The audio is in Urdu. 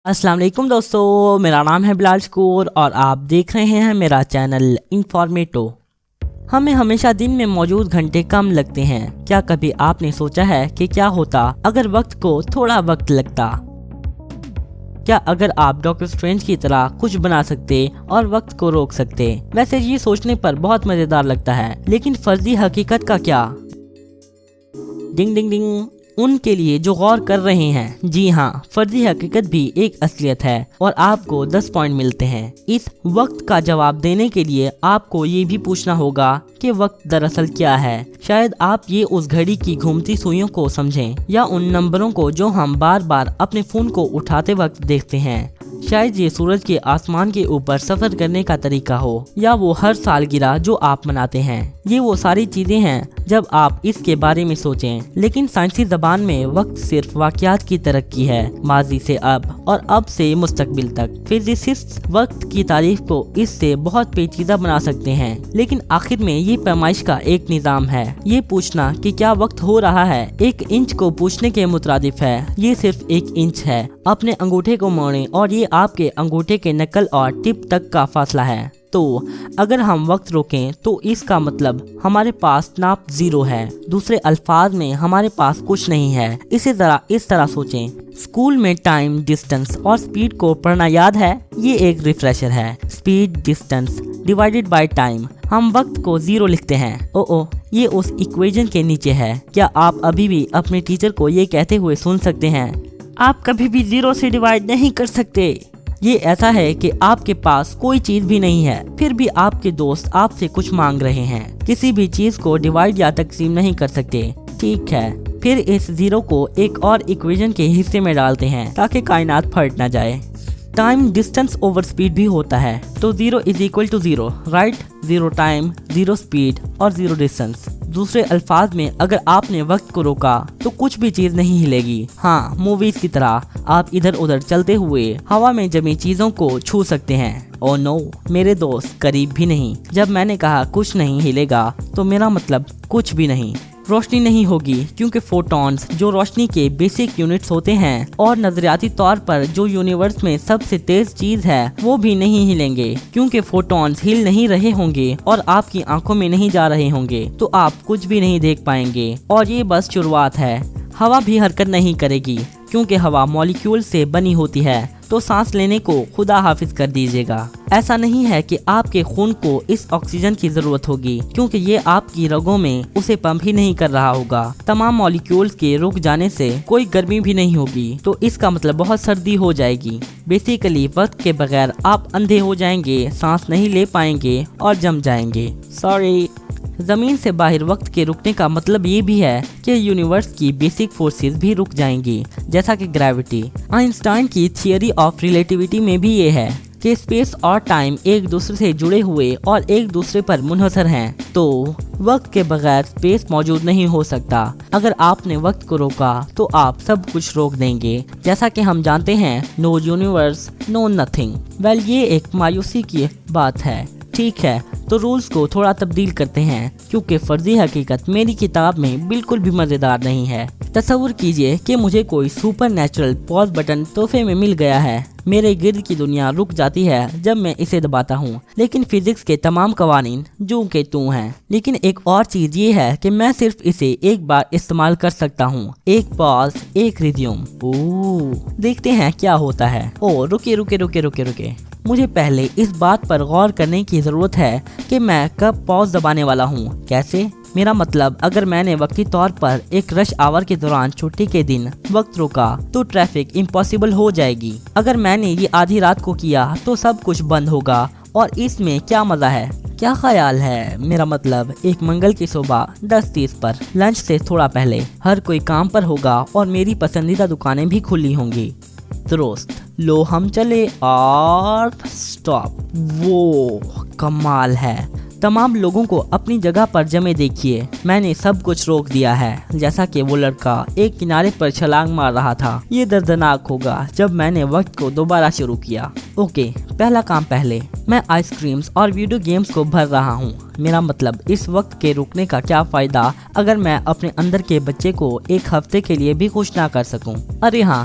السلام علیکم دوستو، میرا نام ہے بلال شکور اور آپ دیکھ رہے ہیں میرا چینل انفارمیٹو۔ ہمیں ہمیشہ دن میں موجود گھنٹے کم لگتے ہیں۔ کیا کبھی آپ نے سوچا ہے کہ کیا ہوتا اگر وقت کو تھوڑا وقت لگتا؟ کیا اگر آپ ڈاکٹر اسٹرینج کی طرح کچھ بنا سکتے اور وقت کو روک سکتے؟ ویسے یہ سوچنے پر بہت مزیدار لگتا ہے، لیکن فرضی حقیقت کا کیا؟ ڈنگ ڈنگ ڈنگ، ان کے لیے جو غور کر رہے ہیں، جی ہاں، فرضی حقیقت بھی ایک اصلیت ہے اور آپ کو 10 پوائنٹ ملتے ہیں۔ اس وقت کا جواب دینے کے لیے آپ کو یہ بھی پوچھنا ہوگا کہ وقت دراصل کیا ہے۔ شاید آپ یہ اس گھڑی کی گھومتی سوئیوں کو سمجھیں یا ان نمبروں کو جو ہم بار بار اپنے فون کو اٹھاتے وقت دیکھتے ہیں۔ شاید یہ سورج کے آسمان کے اوپر سفر کرنے کا طریقہ ہو یا وہ ہر سالگرہ جو آپ مناتے ہیں۔ یہ وہ ساری چیزیں ہیں جب آپ اس کے بارے میں سوچیں، لیکن سائنسی زبان میں وقت صرف واقعات کی ترقی ہے، ماضی سے اب اور اب سے مستقبل تک۔ فزسسٹ وقت کی تعریف کو اس سے بہت پیچیدہ بنا سکتے ہیں، لیکن آخر میں یہ پیمائش کا ایک نظام ہے۔ یہ پوچھنا کہ کیا وقت ہو رہا ہے ایک انچ کو پوچھنے کے مترادف ہے۔ یہ صرف ایک انچ ہے۔ اپنے انگوٹھے کو موڑیں اور یہ آپ کے انگوٹھے کے نکل اور ٹپ تک کا فاصلہ ہے۔ تو اگر ہم وقت روکیں تو اس کا مطلب ہمارے پاس ناپ زیرو ہے۔ دوسرے الفاظ میں ہمارے پاس کچھ نہیں ہے۔ اسے ذرا اس طرح سوچیں، اسکول میں ٹائم، ڈسٹنس اور سپیڈ کو پڑھنا یاد ہے؟ یہ ایک ریفریشر ہے۔ Speed distance divided by time, ہم وقت کو زیرو لکھتے ہیں۔ یہ اس ایکویشن کے نیچے ہے۔ کیا آپ ابھی بھی اپنے ٹیچر کو یہ کہتے ہوئے سن سکتے ہیں، آپ کبھی بھی زیرو سے ڈیوائیڈ نہیں کر سکتے؟ یہ ایسا ہے کہ آپ کے پاس کوئی چیز بھی نہیں ہے، پھر بھی آپ کے دوست آپ سے کچھ مانگ رہے ہیں۔ کسی بھی چیز کو ڈیوائیڈ یا تقسیم نہیں کر سکتے، ٹھیک ہے؟ پھر اس زیرو کو ایک اور ایکویشن کے حصے میں ڈالتے ہیں تاکہ کائنات پھٹ نہ جائے۔ ٹائم ڈسٹنس اوور سپیڈ بھی ہوتا ہے، تو 0 = 0، رائٹ؟ 0 ٹائم، 0 سپیڈ اور 0 ڈسٹنس۔ دوسرے الفاظ میں اگر آپ نے وقت کو روکا تو کچھ بھی چیز نہیں ہلے گی۔ ہاں، موویز کی طرح آپ ادھر ادھر چلتے ہوئے ہوا میں جمی چیزوں کو چھو سکتے ہیں۔ او نو میرے دوست، قریب بھی نہیں۔ جب میں نے کہا کچھ نہیں ہلے گا تو میرا مطلب کچھ بھی نہیں۔ روشنی نہیں ہوگی کیونکہ فوٹونز جو روشنی کے بیسک یونٹس ہوتے ہیں اور نظریاتی طور پر جو یونیورس میں سب سے تیز چیز ہے وہ بھی نہیں ہلیں گے کیونکہ فوٹونز ہل نہیں رہے ہوں گے اور آپ کی آنکھوں میں نہیں جا رہے ہوں گے، تو آپ کچھ بھی نہیں دیکھ پائیں گے۔ اور یہ بس شروعات ہے۔ ہوا بھی حرکت نہیں کرے گی کیونکہ ہوا مالیکیول سے بنی ہوتی ہے، تو سانس لینے کو خدا حافظ کر دیجیے گا۔ ایسا نہیں ہے کہ آپ کے خون کو اس آکسیجن کی ضرورت ہوگی کیونکہ یہ آپ کی رگوں میں اسے پمپ ہی نہیں کر رہا ہوگا۔ تمام مالیکیولز کے رک جانے سے کوئی گرمی بھی نہیں ہوگی، تو اس کا مطلب بہت سردی ہو جائے گی۔ بیسیکلی وقت کے بغیر آپ اندھے ہو جائیں گے، سانس نہیں لے پائیں گے اور جم جائیں گے۔ سوری۔ زمین سے باہر وقت کے رکنے کا مطلب یہ بھی ہے کہ یونیورس کی بیسک فورسز بھی رک جائیں گی، جیسا کہ گریوٹی۔ آئنسٹائن کی تھیوری آف ریلیٹیوٹی میں بھی یہ ہے کہ اسپیس اور ٹائم ایک دوسرے سے جڑے ہوئے اور ایک دوسرے پر منحصر ہیں، تو وقت کے بغیر اسپیس موجود نہیں ہو سکتا۔ اگر آپ نے وقت کو روکا تو آپ سب کچھ روک دیں گے، جیسا کہ ہم جانتے ہیں، نو یونیورس، نو نتھنگ۔ یہ ایک مایوسی کی بات ہے، ٹھیک ہے؟ تو رولز کو تھوڑا تبدیل کرتے ہیں کیونکہ فرضی حقیقت میری کتاب میں بالکل بھی مزیدار نہیں ہے۔ تصور کیجئے کہ مجھے کوئی سپر نیچرل پاز بٹن تحفے میں مل گیا ہے۔ میرے گرد کی دنیا رک جاتی ہے جب میں اسے دباتا ہوں، لیکن فزکس کے تمام قوانین جو کہ تو ہیں۔ لیکن ایک اور چیز یہ ہے کہ میں صرف اسے ایک بار استعمال کر سکتا ہوں، ایک پاز، ایک ریزیوم۔ دیکھتے ہیں کیا ہوتا ہے۔ رکے۔ مجھے پہلے اس بات پر غور کرنے کی ضرورت ہے کہ میں کب پاز دبانے والا ہوں۔ کیسے؟ میرا مطلب اگر میں نے وقتی طور پر ایک رش آور کے دوران چھٹی کے دن وقت روکا تو ٹریفک امپاسبل ہو جائے گی۔ اگر میں نے یہ آدھی رات کو کیا تو سب کچھ بند ہوگا، اور اس میں کیا مزہ ہے؟ کیا خیال ہے؟ میرا مطلب ایک منگل کی صبح 10:30 پر لنچ سے تھوڑا پہلے ہر کوئی کام پر ہوگا اور میری پسندیدہ دکانیں بھی کھلی ہوں گی۔ درست۔ لو ہم چلے اور سٹاپ۔ وہ کمال ہے۔ تمام لوگوں کو اپنی جگہ پر جمے دیکھیے، میں نے سب کچھ روک دیا ہے، جیسا کہ وہ لڑکا ایک کنارے پر چھلانگ مار رہا تھا۔ یہ دردناک ہوگا جب میں نے وقت کو دوبارہ شروع کیا۔ اوکے، پہلا کام پہلے، میں آئس کریمز اور ویڈیو گیمز کو بھر رہا ہوں۔ میرا مطلب اس وقت کے رکنے کا کیا فائدہ اگر میں اپنے اندر کے بچے کو ایک ہفتے کے لیے بھی خوش نہ کر سکوں؟ ارے ہاں،